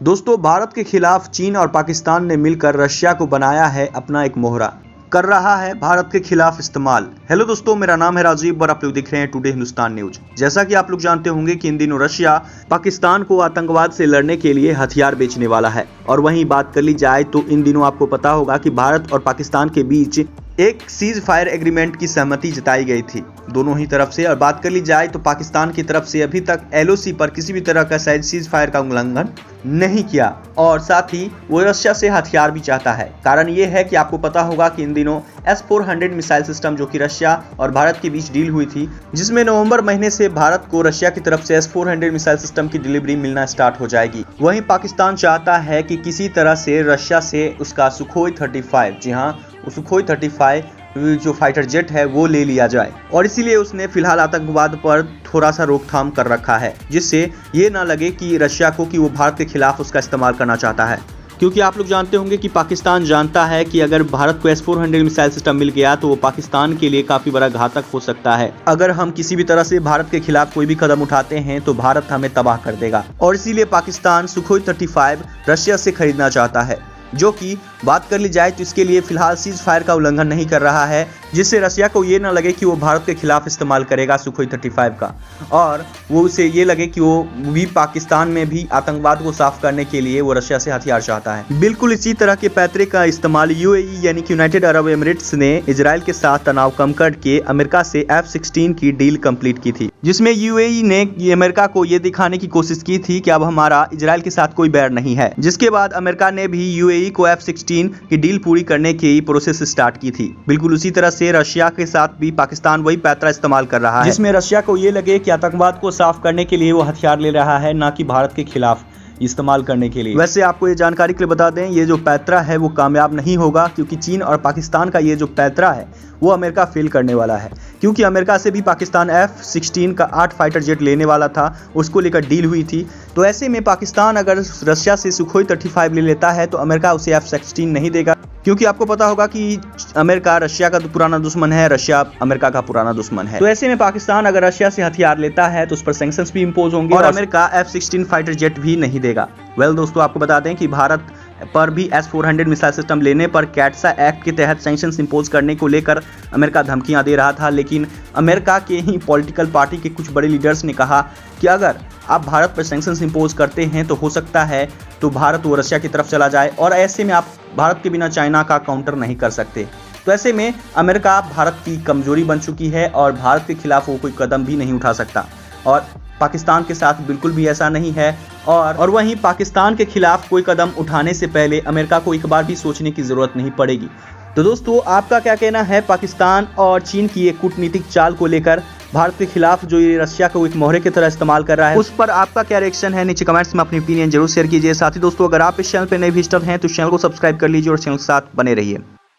दोस्तों, भारत के खिलाफ चीन और पाकिस्तान ने मिलकर रशिया को बनाया है अपना एक मोहरा, कर रहा है भारत के खिलाफ इस्तेमाल। हेलो दोस्तों, मेरा नाम है राजीव और आप लोग देख रहे हैं टुडे हिंदुस्तान न्यूज। जैसा कि आप लोग जानते होंगे कि इन दिनों रशिया पाकिस्तान को आतंकवाद से लड़ने के लिए हथियार बेचने वाला है। और वहीं बात कर ली जाए तो इन दिनों आपको पता होगा कि भारत और पाकिस्तान के बीच एक सीज फायर एग्रीमेंट की सहमति जताई गई थी दोनों ही तरफ से। और बात कर ली जाए तो पाकिस्तान की तरफ से अभी तक एलओसी पर किसी भी तरह का सीज फायर का उल्लंघन नहीं किया और साथ ही वो रशिया से हथियार भी चाहता है। कारण ये है कि आपको पता होगा कि इन दिनों S-400 मिसाइल सिस्टम जो कि रशिया और भारत के बीच डील हुई थी, जिसमें नवंबर महीने से भारत को रशिया की तरफ से S-400 मिसाइल सिस्टम की डिलीवरी मिलना स्टार्ट हो जाएगी। वहीं पाकिस्तान चाहता है कि किसी तरह से रशिया से उसका सुखोई 35, जी हाँ, सुखोई 35 जो फाइटर जेट है वो ले लिया जाए। और इसीलिए उसने फिलहाल आतंकवाद पर थोड़ा सा रोकथाम कर रखा है, जिससे ये ना लगे कि रशिया को कि वो भारत के खिलाफ उसका इस्तेमाल करना चाहता है। क्योंकि आप लोग जानते होंगे कि पाकिस्तान जानता है कि अगर भारत को S-400 मिसाइल सिस्टम मिल गया तो वो पाकिस्तान के लिए काफी बड़ा घातक हो सकता है। अगर हम किसी भी तरह से भारत के खिलाफ कोई भी कदम उठाते हैं तो भारत हमें तबाह कर देगा। और इसीलिए पाकिस्तान सुखोई 35 रशिया से खरीदना चाहता है, जो कि बात कर ली जाए तो इसके लिए फिलहाल सीज फायर का उल्लंघन नहीं कर रहा है, जिससे रशिया को ये ना लगे कि वो भारत के खिलाफ इस्तेमाल करेगा सुखोई 35 का, और वो उसे ये लगे कि वो भी पाकिस्तान में भी आतंकवाद को साफ करने के लिए वो रशिया से हथियार चाहता है। बिल्कुल इसी तरह के पैतरे का इस्तेमाल UAE यानी कि यूनाइटेड अरब एमिरेट्स ने इजराइल के साथ तनाव कम करके अमेरिका से F-16 की डील कंप्लीट की थी, जिसमें UAE ने अमेरिका को ये दिखाने की कोशिश की थी कि अब हमारा इजराइल के साथ कोई बैर नहीं है। जिसके बाद अमेरिका ने भी UAE को F-16 की डील पूरी करने की प्रोसेस स्टार्ट की थी। बिल्कुल उसी तरह से रशिया के साथ भी पाकिस्तान वही पैतरा इस्तेमाल कर रहा है, जिसमें रशिया को ये लगे कि आतंकवाद को साफ करने के लिए वो हथियार ले रहा है, ना कि भारत के खिलाफ इस्तेमाल करने के लिए। वैसे आपको ये जानकारी के लिए बता दें, ये जो पैतरा है वो कामयाब नहीं होगा, क्योंकि चीन और पाकिस्तान का ये जो पैतरा है वो अमेरिका फेल करने वाला है। क्योंकि अमेरिका से भी पाकिस्तान F-16 का 8 फाइटर जेट लेने वाला था, उसको लेकर डील हुई थी। तो ऐसे में पाकिस्तान अगर रशिया से सुखोई 35 ले लेता है तो अमेरिका उसे F-16 नहीं देगा, क्योंकि आपको पता होगा कि अमेरिका रशिया का तो पुराना दुश्मन है, रशिया अमेरिका का पुराना दुश्मन है। तो ऐसे में पाकिस्तान अगर रशिया से हथियार लेता है तो उस पर सैंक्शंस भी इंपोज होंगे और अमेरिका F-16 फाइटर जेट भी नहीं देगा। दोस्तों, आपको बता दें कि भारत पर भी S-400 मिसाइल सिस्टम लेने पर कैटसा एक्ट के तहत सैंक्शंस इंपोज करने को लेकर अमेरिका धमकियां दे रहा था, लेकिन अमेरिका के ही पॉलिटिकल पार्टी के कुछ बड़े लीडर्स ने कहा कि अगर आप भारत पर सैंक्शंस इंपोज करते हैं तो हो सकता है तो भारत वो रशिया की तरफ चला जाए, और ऐसे में आप भारत के बिना चाइना का काउंटर नहीं कर सकते। तो ऐसे में अमेरिका भारत की कमजोरी बन चुकी है और भारत के खिलाफ वो कोई कदम भी नहीं उठा सकता, और पाकिस्तान के साथ बिल्कुल भी ऐसा नहीं है। और वहीं पाकिस्तान के खिलाफ कोई कदम उठाने से पहले अमेरिका को एक बार भी सोचने की जरूरत नहीं पड़ेगी। तो दोस्तों, आपका क्या कहना है पाकिस्तान और चीन की एक कूटनीतिक चाल को लेकर? भारत के खिलाफ जो ये रशिया को एक मोहरे की तरह इस्तेमाल कर रहा है, उस पर आपका क्या रिएक्शन है? नीचे कमेंट्स में अपनी ओपिनियन जरूर शेयर कीजिए। साथ ही दोस्तों, अगर आप इस चैनल पर नए विजिटर हैं तो चैनल को सब्सक्राइब कर लीजिए और चैनल के साथ बने रहिए।